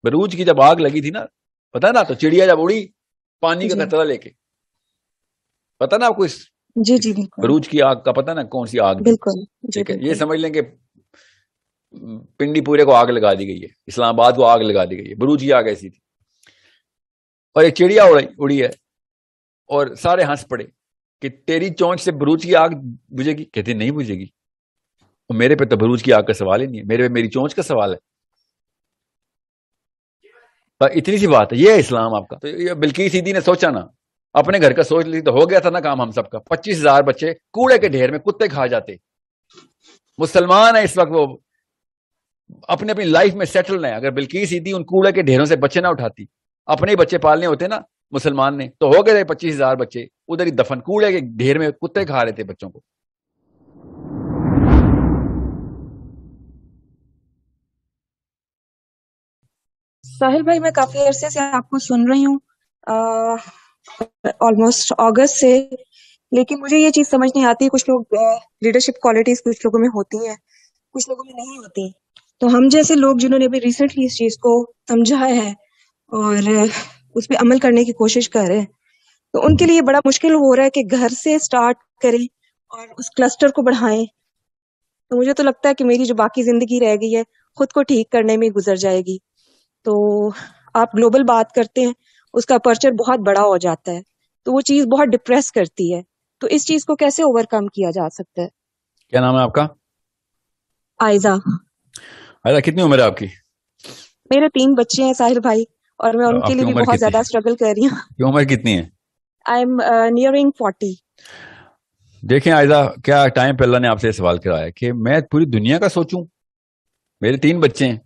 بروج کی جب آگ لگی تھی نا, پتا نا, تو چڑیا جب اڑی پانی کا قطرہ لے کے, پتا نا آپ کو اس جی بروج کی آگ کا پتا نا کون سی آگ, بالکل. ٹھیک ہے, یہ سمجھ لیں کہ پنڈی پورے کو آگ لگا دی گئی ہے, اسلام آباد کو آگ لگا دی گئی ہے, بروج کی آگ ایسی تھی. اور ایک چڑیا اڑی ہے اور سارے ہنس پڑے کہ تیری چونچ سے بروج کی آگ بجھے گی, کہتے نہیں بجھے گی, اور میرے پہ تو بروج کی آگ کا سوال ہی نہیں ہے, میرے پہ میری چونچ کا سوال ہے. اتنی سی بات ہے, یہ ہے اسلام آپ کا. تو یہ بلقیس سیدھی نے سوچا نا, اپنے گھر کا سوچ لی تو ہو گیا تھا نا کام ہم سب کا. 25,000 بچے کوڑے کے ڈھیر میں کتے کھا جاتے. مسلمان ہے اس وقت, وہ اپنے اپنی لائف میں سیٹل ہے. اگر بلقیس سیدھی ان کوڑے کے ڈھیروں سے بچے نہ اٹھاتی, اپنے ہی بچے پالنے ہوتے نا مسلمان نے, تو ہو گئے 25,000 بچے ادھر ہی دفن, کوڑے کے ڈھیر میں کتے کھا رہے تھے بچوں کو. ساحل بھائی میں کافی عرصے سے آپ کو سن رہی ہوں, آلموسٹ اگست سے, لیکن مجھے یہ چیز سمجھ نہیں آتی. کچھ لوگ لیڈرشپ کوالٹیز کچھ لوگوں میں ہوتی ہیں, کچھ لوگوں میں نہیں ہوتی. تو ہم جیسے لوگ جنہوں نے ابھی ریسنٹلی اس چیز کو سمجھا ہے اور اس پہ عمل کرنے کی کوشش کر رہے ہیں, تو ان کے لیے بڑا مشکل ہو رہا ہے کہ گھر سے سٹارٹ کریں اور اس کلسٹر کو بڑھائیں. تو مجھے تو لگتا ہے کہ میری جو باقی زندگی رہ گئی ہے خود کو ٹھیک کرنے میں گزر جائے گی. تو آپ گلوبل بات کرتے ہیں, اس کا اپرچر بہت بڑا ہو جاتا ہے, تو وہ چیز بہت ڈپریس کرتی ہے. تو اس چیز کو کیسے اوور کم کیا جا سکتا ہے؟ کیا نام ہے آپ کا؟ آئزہ. آئزہ کتنی عمر ہے آپ کی؟ میرے 3 بچے ہیں ساحل بھائی, اور میں ان کے لیے بھی بہت زیادہ اسٹرگل کر رہی ہوں. کی عمر کتنی ہے؟ I am nearing 40. دیکھیں آئزہ, کیا ٹائم پہ اللہ نے آپ سے سوال کرایا کہ میں پوری دنیا کا سوچوں؟ میرے 3 بچے ہیں,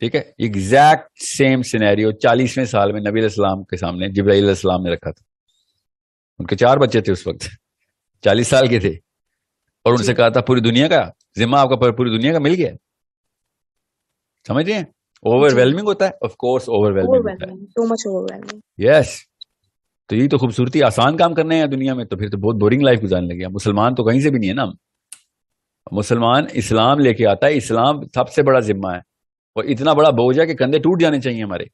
ٹھیک ہے, ایگزیکٹ سیم سینیریو 40ویں سال میں نبی علیہ السلام کے سامنے جبرائیل علیہ السلام نے رکھا تھا. ان کے 4 بچے تھے اس وقت, 40 سال کے تھے, اور ان سے کہا تھا پوری دنیا کا ذمہ آپ کا پوری دنیا کا مل گیا. سمجھ رہے ہیں؟ اوور ویلمنگ ہوتا ہے, آف کورس اوور ویلمنگ ہوتا ہے. یس, تو یہی تو خوبصورتی, آسان کام کرنے ہیں دنیا میں, تو پھر تو بہت بورنگ لائف گزارنے لگے. مسلمان تو کہیں سے بھی نہیں ہے نا, مسلمان اسلام لے کے آتا ہے, اسلام سب سے بڑا ذمہ ہے, اور اتنا بڑا بوجھ ہے کہ کندھے ٹوٹ جانے چاہیے ہمارے.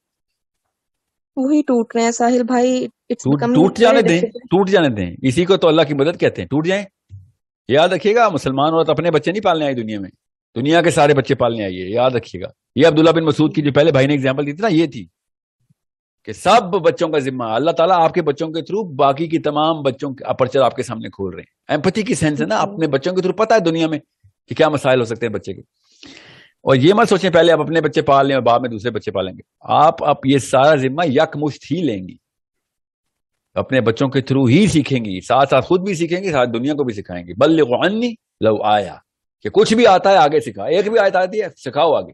وہی ٹوٹ رہے ہیں ساحل بھائی, ٹوٹ جانے دیں, اسی کو تو اللہ کی مدد کہتے ہیں, ٹوٹ جائیں. یاد رکھیے گا, مسلمان عورت اپنے بچے نہیں پالنے آئی دنیا میں, دنیا کے سارے بچے پالنے آئیے, یاد رکھیے گا. یہ عبداللہ بن مسعود کی جو پہلے بھائی نے ایگزامپل دی تھی نا, یہ تھی کہ سب بچوں کا ذمہ اللہ تعالیٰ آپ کے بچوں کے تھرو باقی کی تمام بچوں کے اپرچر آپ کے سامنے کھول رہے ہیں. ایمپتھی کی سینس ہے نا, اپنے بچوں کے تھرو پتا ہے دنیا میں کہ کیا مسائل ہو سکتے ہیں بچے کے. اور یہ مت سوچیں پہلے آپ اپنے بچے پال لیں اور بعد میں دوسرے بچے پالیں گے. آپ یہ سارا ذمہ یکمشت ہی لیں گی, اپنے بچوں کے تھرو ہی سیکھیں گی, ساتھ ساتھ خود بھی سیکھیں گی, ساتھ دنیا کو بھی سکھائیں گی. بلغوا عنی لو آیا, کہ کچھ بھی آتا ہے آگے سکھا, ایک بھی آیت آتی ہے سکھاؤ آگے.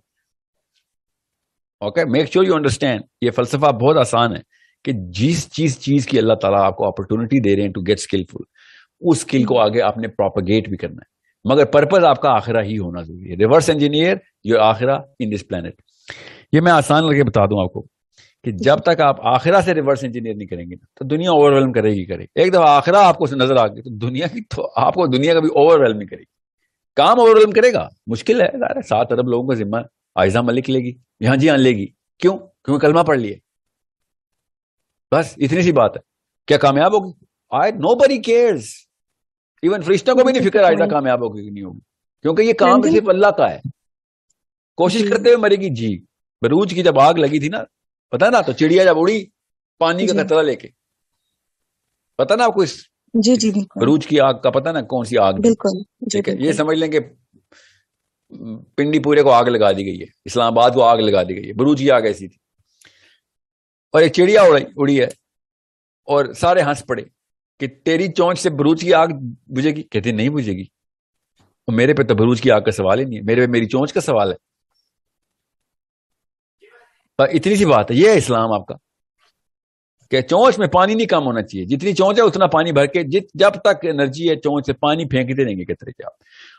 Okay, make sure you understand. یہ فلسفہ بہت آسان ہے کہ جس چیز کی اللہ تعالیٰ آپ کو اپرچونٹی دے رہے ہیں ٹو گیٹ اسکلفل, اس اسکل کو آگے آپ نے پروپیگیٹ بھی کرنا ہے, مگر پرپز آپ کا آخرہ ہی ہونا ضروری ہے. ریورس انجینئر یور آخرہ ان دس پلانٹ. یہ میں آسان لگے بتا دوں آپ کو کہ جب تک آپ آخرہ سے ریورس انجینئر نہیں کریں گے تو دنیا اوور ویلم کرے گی. ایک دفعہ آخرہ آپ کو نظر آ گئی تو دنیا کی تو آپ کو دنیا کا بھی اوور ویلم کرے گی. کام اوور ویلم کرے گا, مشکل ہے, 7 ارب لوگوں کا ذمہ آئزہ ملک لے گی, یہاں جی لے گی. کیوں؟ کیونکہ کلمہ پڑھ لیے, بس اتنی سی بات ہے. کیا کامیاب ہوگی؟ nobody cares. ایون فرشتوں کو بھی نہیں فکر آئزہ کامیاب ہوگی کہ نہیں ہوگی, کیونکہ یہ کام صرف اللہ کا ہے. کوشش کرتے ہوئے مرے گی. جی, بروج کی جب آگ لگی تھی نا, پتا نا, تو چڑیا جب اڑی پانی کا قطرہ لے کے, پتا نا آپ کو اس بروج کی آگ کا پتا نا کون سی آگ, ٹھیک ہے, یہ سمجھ لیں کہ پنڈی پورے کو آگ لگا دی گئی ہے, اسلام آباد کو آگ لگا دی گئی ہے, بروج کی آگ ایسی تھی. اور ایک چڑیا اڑی ہے اور سارے ہنس پڑے کہ تیری چونچ سے بروج کی آگ بجھے گی, کہتے نہیں بجھے گی, اور میرے پہ تو بروج کی آگ کا سوال ہی نہیں ہے, میرے پہ میری چونچ کا سوال ہے. اتنی سی بات ہے, یہ ہے اسلام آپ کا کہ چونچ میں پانی نہیں کم ہونا چاہیے, جتنی چونچ ہے اتنا پانی بھر کے, جب تک انرجی ہے چونچ سے پانی پھینکتے رہیں گے کس طرح کے آپ.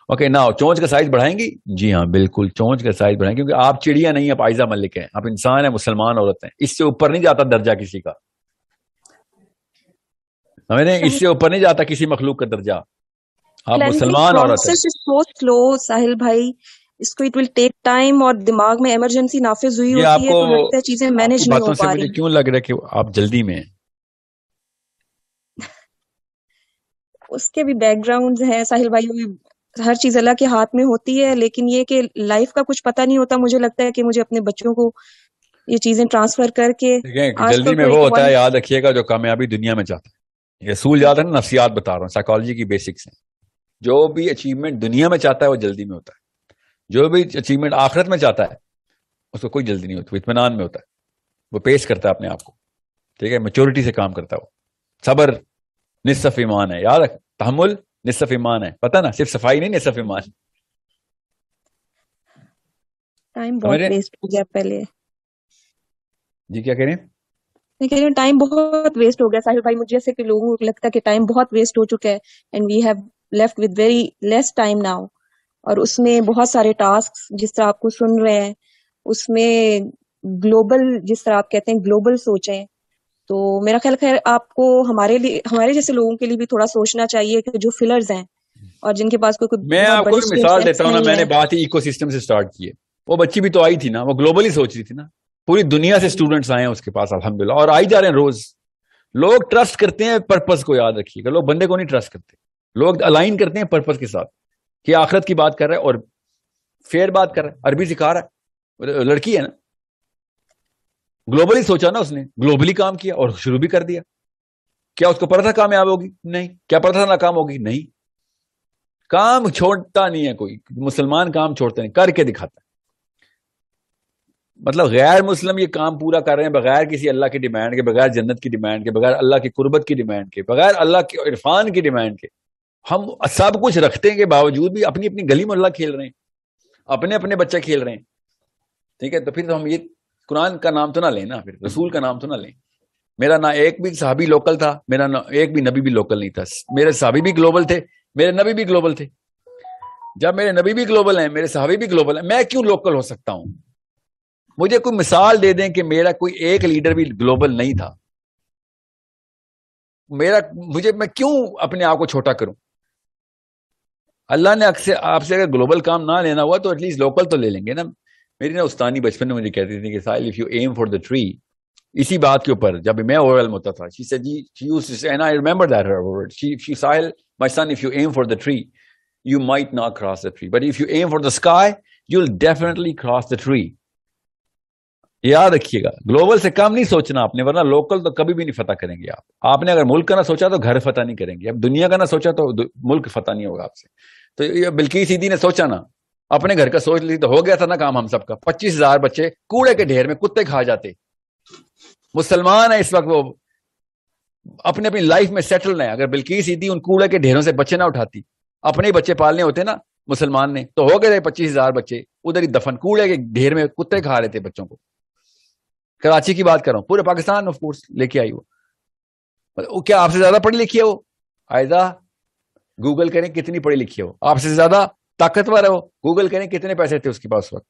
اوکے نا, چونچ کا سائز بڑھائیں گی؟ جی ہاں بالکل, چونچ کا سائز بڑھائیں گے, کیونکہ آپ چڑیا نہیں, آپ آئزہ ملک ہیں, آپ انسان ہیں, مسلمان عورت ہیں. اس سے اوپر نہیں جاتا درجہ کسی کا, سمجھیں, اس سے اوپر نہیں جاتا کسی مخلوق کا درجہ. آپ مسلمان عورت ہیں. سو سلو ساحل بھائی, اس کو اٹ ول ٹیک ٹائم, اور دماغ میں ایمرجنسی نافذ ہوئی یہ ہوتی ہے تو لگتا ہے چیزیں مینج نہیں باتوں ہو سے پا مجھے رہی. کیوں لگ رہا ہے کہ آپ جلدی میں ہیں؟ اس کے بھی بیک گراؤنڈ ہیں ساحل بھائی, ہر چیز اللہ کے ہاتھ میں ہوتی ہے, لیکن یہ کہ لائف کا کچھ پتہ نہیں ہوتا. مجھے لگتا ہے کہ مجھے اپنے بچوں کو یہ چیزیں ٹرانسفر کر کے, دیکھیں آج جلدی کل میں تو وہ ایک ہوتا ہے, یاد رکھیے گا, جو کامیابی دنیا میں چاہتا ہے. یہ اصول یاد ہے نا, نفسیات بتا رہا ہوں, سائیکالوجی کی بیسکس ہیں. جو بھی اچیومنٹ دنیا میں چاہتا ہے وہ جلدی میں ہوتا ہے. جو بھی اچیومنٹ آخرت میں چاہتا ہے اس کو کوئی جلدی نہیں ہوتی, وہ اطمینان میں ہوتا ہے, وہ پیش کرتا ہے اپنے آپ کو. ٹھیک ہے, میچورٹی سے کام کرتا ہے وہ. صبر نصف ایمان ہے, یاد رکھ, تحمل نصف ایمان ہے, پتہ نا, صرف صفائی نہیں, نصف ایمان. ٹائم سمجھ بہت رہے ہیں؟ ویسٹ ہو گیا پہلے. جی کیا کہہ رہے ہیں؟ میں کہہ رہی ہوں ٹائم بہت ویسٹ ہو گیا ساحل بھائی. مجھے ایسے کہ لوگوں کو لگتا ہے کہ ٹائم بہت ویسٹ ہو چکا ہے, and we have left with very less time now. اور اس میں بہت سارے ٹاسک جس طرح آپ کو سن رہے ہیں, اس میں گلوبل, جس طرح آپ کہتے ہیں گلوبل سوچیں, تو میرا خیال خیر آپ کو ہمارے لیے, ہمارے جیسے لوگوں کے لیے بھی تھوڑا سوچنا چاہیے کہ جو فلرز ہیں اور جن کے پاس کوئی میں بہت آپ کو بڑی بھی سوئنگ مثال سینس دیتا ہوں نا, نہیں میں ہے. نے بات ہی ایکو سسٹم سے سٹارٹ کی ہے. وہ بچی بھی تو آئی تھی نا, وہ گلوبلی سوچ رہی تھی نا. پوری دنیا سے اسٹوڈنٹس آئے ہیں اس کے پاس الحمدللہ, اور آئی جا رہے ہیں روز. لوگ ٹرسٹ کرتے ہیں پرپز کو, یاد رکھیے گا, لوگ بندے کو نہیں ٹرسٹ کرتے. لوگ الائن کرتے ہیں پرپز کے ساتھ کہ آخرت کی بات کر رہا ہے اور فیئر بات کر رہا ہے, عربی سکھا رہا ہے, لڑکی ہے نا. گلوبلی سوچا نا اس نے, گلوبلی کام کیا اور شروع بھی کر دیا. کیا اس کو پتا تھا کامیاب ہوگی؟ نہیں. کیا پتا تھا ناکام ہوگی؟ نہیں. کام چھوڑتا نہیں ہے کوئی مسلمان, کام چھوڑتا نہیں, کر کے دکھاتا ہے. مطلب غیر مسلم یہ کام پورا کر رہے ہیں بغیر کسی اللہ کی ڈیمانڈ کے, بغیر جنت کی ڈیمانڈ کے, بغیر اللہ کی قربت کی ڈیمانڈ کے, بغیر اللہ کے عرفان کی ڈیمانڈ کے. ہم سب کچھ رکھتے ہیں کے باوجود بھی اپنی اپنی گلی محلہ کھیل رہے ہیں, اپنے اپنے بچے کھیل رہے ہیں. ٹھیک ہے, تو پھر تو ہم یہ قرآن کا نام تو نہ لیں نا, پھر رسول کا نام تو نہ لیں. میرا نہ ایک بھی صحابی لوکل تھا, میرا نہ ایک بھی نبی بھی لوکل نہیں تھا. میرے صحابی بھی گلوبل تھے, میرے نبی بھی گلوبل تھے. جب میرے نبی بھی گلوبل ہیں, میرے صحابی بھی گلوبل ہیں, میں کیوں لوکل ہو سکتا ہوں؟ مجھے کوئی مثال دے دیں کہ میرا کوئی ایک لیڈر بھی گلوبل نہیں تھا. میں کیوں اپنے آپ کو چھوٹا کروں؟ اللہ نے آپ سے اگر گلوبل کام نہ لینا ہوا تو ایٹ لیسٹ لوکل تو لے لیں گے نا. میری نا استانی بچپن میں مجھے کہتی تھی کہ Sahil if you aim for the tree, اسی بات کے اوپر جب میں اوور ویلم ہوتا تھا, she said she used to say, and I remember that her word, she Sahil, my son, if you aim for the tree you might not cross the tree, but if you aim for the sky you'll definitely cross the tree. یاد رکھیے گا, global سے کم نہیں سوچنا آپ نے, ورنہ local تو کبھی بھی نہیں فتح کریں گے آپ. آپ نے اگر ملک کا نہ سوچا تو گھر فتح نہیں کریں گے, اب دنیا کا نہ سوچا تو ملک فتح نہیں ہوگا آپ سے. تو یہ بلقیس سیدھی نے سوچا نا, اپنے گھر کا سوچ لی تو ہو گیا تھا نا کام ہم سب کا. 25,000 بچے کوڑے کے ڈھیر میں کتے کھا جاتے. مسلمان ہے اس وقت, وہ اپنے اپنی لائف میں سیٹل ہے. اگر بلقیس سیدھی ان کوڑے کے ڈھیروں سے بچے نہ اٹھاتی, اپنے ہی بچے پالنے ہوتے نا مسلمان نے, تو ہو گئے تھے 25,000 بچے ادھر ہی دفن, کوڑے کے ڈھیر میں کتے کھا رہے تھے بچوں کو. کراچی کی بات کر رہا ہوں, پورے پاکستان آف کورس لے کے آئی وہ. کیا آپ سے زیادہ پڑھی لکھی ہے وہ؟ آئزہ گوگل کریں کتنی پڑھی لکھی ہے وہ. آپ سے زیادہ طاقتور ہے وہ, گوگل کریں کتنے پیسے تھے اس کے پاس وقت.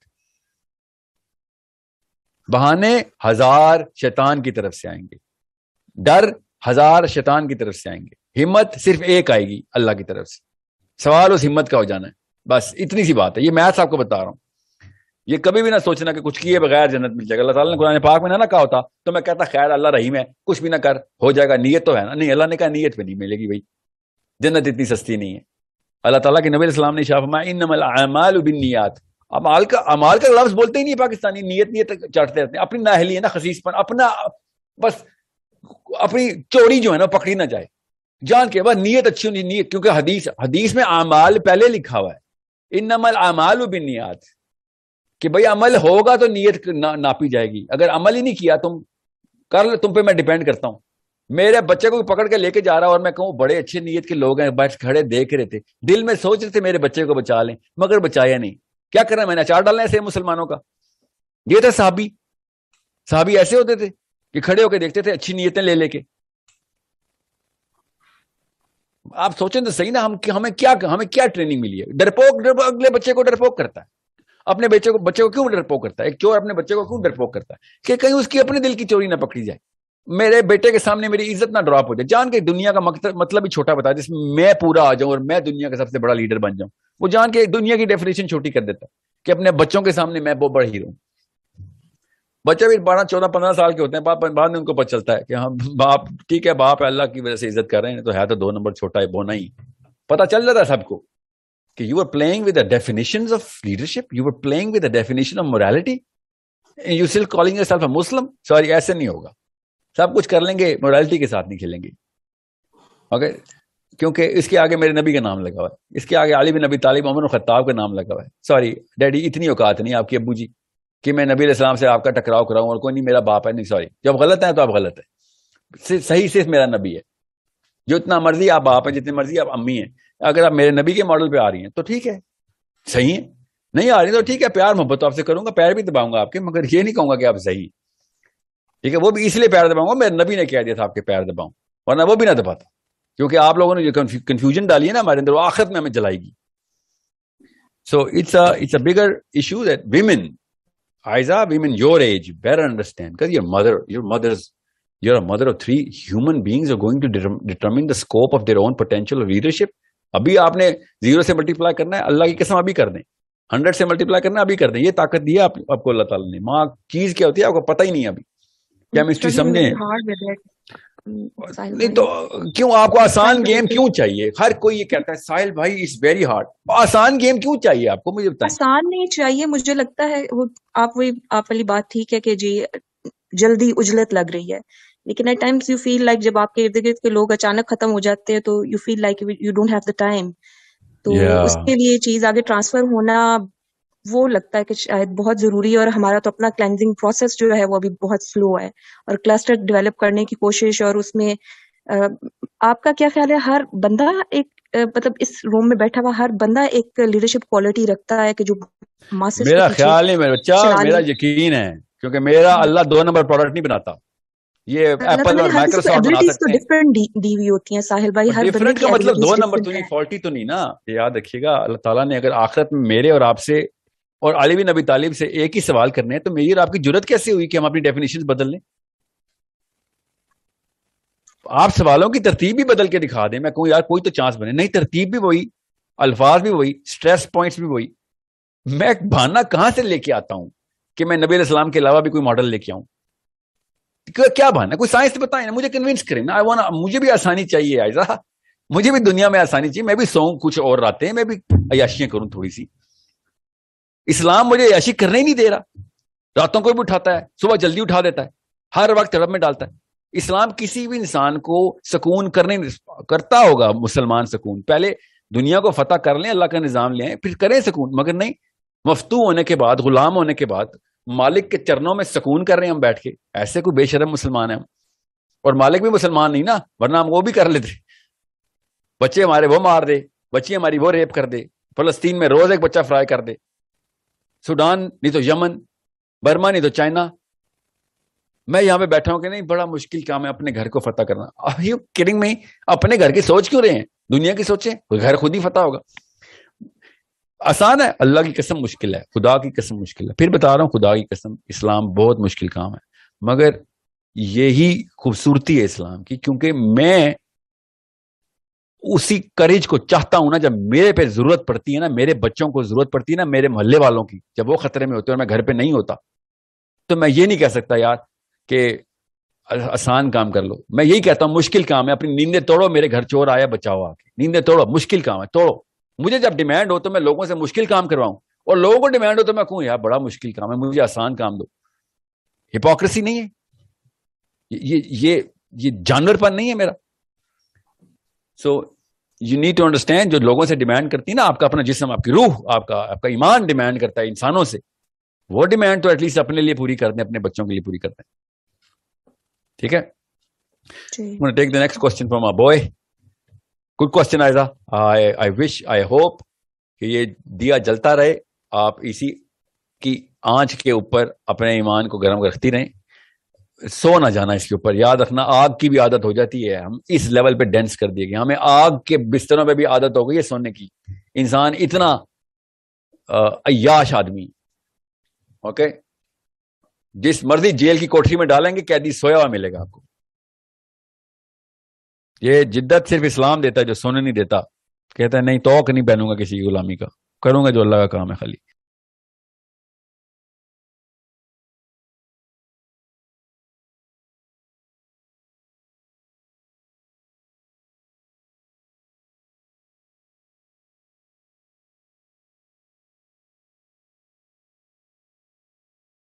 بہانے 1000 شیطان کی طرف سے آئیں گے, ڈر 1000 شیطان کی طرف سے آئیں گے, ہمت صرف ایک آئے گی اللہ کی طرف سے. سوال اس ہمت کا ہو جانا ہے, بس اتنی سی بات ہے. یہ میتھس آپ کو بتا رہا ہوں. یہ کبھی بھی نہ سوچنا کہ کچھ کیے بغیر جنت مل جائے گا. اللہ تعالیٰ نے قرآن پاک میں نہ کہا ہوتا تو میں کہتا خیر اللہ رحیم ہے, کچھ بھی نہ کر ہو جائے گا, نیت تو ہے نا. نہیں, اللہ نے کہا نیت پہ نہیں ملے گی بھائی, جنت اتنی سستی نہیں ہے. اللہ تعالیٰ کے نبی علیہ السلام نے ارشاد فرمایا انما الاعمال بالنیات. اعمال کا لفظ بولتے ہی نہیں پاکستانی, نیت چاٹتے رہتے ہیں. اپنی نااہلی ہے نا, خسیس پن اپنا, بس اپنی چوری جو ہے نا پکڑی نہ جائے جان کے, بس نیت اچھی ہونی. نیت کیونکہ حدیث میں اعمال پہلے لکھا ہوا ہے, انما الاعمال بالنیات, کہ بھئی عمل ہوگا تو نیت ناپی جائے گی. اگر عمل ہی نہیں کیا تم کر لو, تم پہ میں ڈیپینڈ کرتا ہوں. میرے بچے کو پکڑ کے لے کے جا رہا اور میں کہوں بڑے اچھے نیت کے لوگ ہیں, بیٹھ کھڑے دیکھ رہے تھے, دل میں سوچ رہے تھے میرے بچے کو بچا لیں, مگر بچایا نہیں. کیا کرنا, میں نے اچار ڈالنا ایسے مسلمانوں کا. یہ تھا صحابی ایسے ہوتے تھے کہ کھڑے ہو کے دیکھتے تھے اچھی نیتیں لے کے. آپ سوچیں تو صحیح نا, ہمیں کیا ٹریننگ ملی ہے؟ ڈرپوک اگلے بچے کو ڈرپوک کرتا ہے, اپنے بچے کو کیوں ڈرپوک کرتا ہے؟ ایک چور اپنے بچے کو کیوں ڈرپوک کرتا ہے کہ کہیں اس کی اپنے دل کی چوری نہ پکڑی جائے, میرے بیٹے کے سامنے میری عزت نہ ڈراپ ہو جائے. جان کے دنیا کا مطلب ہی چھوٹا بتا, جس میں پورا آ جاؤں اور میں دنیا کا سب سے بڑا لیڈر بن جاؤں. وہ جان کے دنیا کی ڈیفینیشن چھوٹی کر دیتا ہے کہ اپنے بچوں کے سامنے میں بہت بڑا ہیرو ہوں. بچے بھی 12 14 15 سال کے ہوتے ہیں, بعد میں ان کو پتہ چلتا ہے کہ ہاں باپ ٹھیک ہے, باپ اللہ کی وجہ سے عزت کر رہے ہیں, تو ہے تو 2 نمبر چھوٹا ہے, بونا ہی. پتہ چل جاتا ہے سب کو کہ you are playing with the definitions of leadership, you are playing with the definition of morality, you still calling yourself a Muslim. Sorry, ایسے نہیں ہوگا. سب کچھ کر لیں گے, موریلٹی کے ساتھ نہیں کھیلیں گے. اوکے, کیونکہ اس کے آگے میرے نبی کا نام لگا ہوا ہے, اس کے آگے علی بن ابی طالب, عمر بن خطاب کا نام لگا ہوا ہے. سوری ڈیڈی, اتنی اوقات نہیں آپ کی ابو جی کہ میں نبی علیہ السلام سے آپ کا ٹکراؤ کراؤں, اور کوئی نہیں میرا باپ ہے. نہیں سوری, جب غلط ہے تو آپ غلط ہے. صحیح صرف میرا نبی ہے. جو اتنا مرضی آپ باپ ہیں, جتنی مرضی آپ امی ہیں, اگر آپ میرے نبی کے ماڈل پہ آ رہی ہیں تو ٹھیک ہے, صحیح ہے. نہیں آ رہی تو ٹھیک ہے, پیار محبت تو آپ سے کروں گا, پیر بھی دباؤں گا آپ کے, مگر یہ نہیں کہوں گا کہ آپ صحیح. ٹھیک ہے, وہ بھی اس لیے پیر دباؤں گا, میرے نبی نے کہہ دیا تھا آپ کے پیر دباؤں, ورنہ وہ بھی نہ دباتا. کیونکہ آپ لوگوں نے جو کنفیوژن ڈالی ہے نا ہمارے اندر, وہ آخرت میں ہمیں جلائے گی. So it's a bigger issue that women, Aiza, women your age better understand, because you're a mother of 3 human beings who are going to determine the scope of their own potential of leadership. ابھی آپ نے 0 سے multiply کرنا ہے, اللہ کی قسم ابھی کر دیں. 100 سے ملٹیپلائی کرنا ہے, ابھی کر دیں. یہ طاقت دی ہے آپ کو اللہ تعالیٰ نے. ماں چیز کیا ہوتی ہے آپ کو پتہ ہی نہیں. ابھی کیمسٹری سمجھیں نہیں تو کیوں آپ کو آسان گیم کیوں چاہیے؟ ہر کوئی یہ کہتا ہے ساحل بھائی اٹس ویری ہارڈ. آسان گیم کیوں چاہیے آپ کو؟ مجھے بتائیں. آسان نہیں چاہیے, مجھے لگتا ہے وہ آپ والی بات ٹھیک ہے کہ جی جلدی اجلت لگ رہی ہے, لیکن at times you feel like جب آپ کے ارد گرد کے لوگ اچانک ختم ہو جاتے ہیں تو you feel like you don't have the time. تو اس کے لیے چیز آگے ٹرانسفر ہونا وہ لگتا ہے کہ شاید بہت ضروری ہے, اور ہمارا تو اپنا کلینزنگ پروسیس جو ہے وہ ابھی بہت سلو ہے, اور کلسٹر ڈیولپ کرنے کی کوشش, اور اس میں آپ کا کیا خیال ہے؟ ہر بندہ ایک مطلب اس روم میں بیٹھا ہوا ہر بندہ ایک لیڈرشپ کوالٹی رکھتا ہے کہ جو میرا خیال نہیں میرا بچہ, میرا یقین ہے, کیونکہ میرا اللہ 2 نمبر پروڈکٹ نہیں بناتا. یہ ایپل اور مائکروسافٹ بنا سکتے ہیں. ڈفرنٹ دی ہوئی ہوتی ہیں ساحل بھائی, ہر ڈفرنٹ کا مطلب 2 نمبر تو نہیں, فالٹی تو نہیں نا. یاد رکھیے گا, اللہ تعالیٰ نے اگر آخرت میں میرے اور آپ سے اور علی بن ابی طالب سے ایک ہی سوال کرنے ہیں, تو میری اور آپ کی جرت کیسے ہوئی کہ ہم اپنی ڈیفینیشن بدل لیں؟ آپ سوالوں کی ترتیب بھی بدل کے دکھا دیں, میں کہوں یار کوئی تو چانس بنے. نہیں, ترتیب بھی وہی, الفاظ بھی وہی, سٹریس پوائنٹس بھی وہی. میں بہانہ کہاں سے لے کے آتا ہوں کہ میں نبی علیہ السلام کے علاوہ بھی کوئی ماڈل لے کے آؤں؟ کیا بہانہ؟ کوئی سائنس بتائیں نا, مجھے کنونس کریں نا. مجھے بھی آسانی چاہیے عائزہ, مجھے بھی دنیا میں آسانی چاہیے. میں بھی سوؤں کچھ اور راتیں, میں بھی عیاشیاں کروں تھوڑی سی. اسلام مجھے عیاشی کرنے ہی نہیں دے رہا. راتوں کو بھی اٹھاتا ہے, صبح جلدی اٹھا دیتا ہے, ہر وقت طلب میں ڈالتا ہے. اسلام کسی بھی انسان کو سکون کرتا ہوگا. مسلمان سکون پہلے دنیا کو فتح کر لیں, اللہ کا نظام لیں, پھر کریں سکون. مگر نہیں, مفتو ہونے کے بعد, غلام ہونے کے بعد مالک کے چرنوں میں سکون کر رہے ہیں ہم بیٹھ کے. ایسے کوئی بے شرم مسلمان ہیں ہم, اور مالک بھی مسلمان نہیں نا, ورنہ ہم وہ بھی کر لیتے. بچے ہمارے وہ مار دے, بچی ہماری وہ ریپ کر دے, فلسطین میں روز ایک بچہ فرائی کر دے, سوڈان نہیں تو یمن, برما نہیں تو چائنا. میں یہاں پہ بیٹھا ہوں کہ نہیں, بڑا مشکل کام ہے اپنے گھر کو فتح کرنا. Are you kidding me? اپنے گھر کی سوچ کیوں رہے ہیں؟ دنیا کی سوچیں, گھر خود ہی فتح ہوگا. آسان ہے؟ اللہ کی قسم مشکل ہے, خدا کی قسم مشکل ہے. پھر بتا رہا ہوں خدا کی قسم, اسلام بہت مشکل کام ہے, مگر یہی خوبصورتی ہے اسلام کی, کیونکہ میں اسی کریج کو چاہتا ہوں نا, جب میرے پہ ضرورت پڑتی ہے نا, میرے بچوں کو ضرورت پڑتی ہے نا, میرے محلے والوں کی, جب وہ خطرے میں ہوتے ہیں اور میں گھر پہ نہیں ہوتا, تو میں یہ نہیں کہہ سکتا یار کہ آسان کام کر لو. میں یہی کہتا ہوں مشکل کام ہے. اپنی نیندیں توڑو, میرے گھر چور آیا بچاؤ آ کے. نیندیں توڑو, مشکل کام ہے, توڑو. مجھے جب ڈیمانڈ ہو تو میں لوگوں سے مشکل کام کرواؤں, اور لوگوں کو ڈیمانڈ ہو تو میں کہوں یار بڑا مشکل کام ہے, مجھے آسان کام دو. ہپوکریسی نہیں ہے, یہ جانور پن نہیں ہے میرا. So you need to understand, جو لوگوں سے ڈیمانڈ کرتی ہے نا, آپ کا اپنا جسم, آپ کی روح, آپ کا ایمان ڈیمانڈ کرتا ہے انسانوں سے, وہ ڈیمانڈ تو ایٹ لیسٹ اپنے لیے پوری کر دیں, اپنے بچوں کے لیے پوری کر دیں. ٹھیک ہے. Take the next question from my boy. Good question Aiza. I wish, I hope کہ یہ دیا جلتا رہے, آپ اسی کی آنچ کے اوپر اپنے ایمان کو گرم رکھتی رہیں, سو نہ جانا اس کے اوپر. یاد رکھنا, آگ کی بھی عادت ہو جاتی ہے, ہم اس لیول پہ ڈینس کر دیے گئے, ہمیں آگ کے بستروں پہ بھی عادت ہو گئی ہے سونے کی. انسان اتنا عیاش آدمی, اوکے, جس مرضی جیل کی کوٹری میں ڈالیں گے قیدی سویا ہوا ملے گا آپ کو. یہ جدت صرف اسلام دیتا ہے, جو سونے نہیں دیتا. کہتا ہے نہیں توق نہیں پہنوں گا کسی کی غلامی کا, کروں گا جو اللہ کا کام ہے خالی.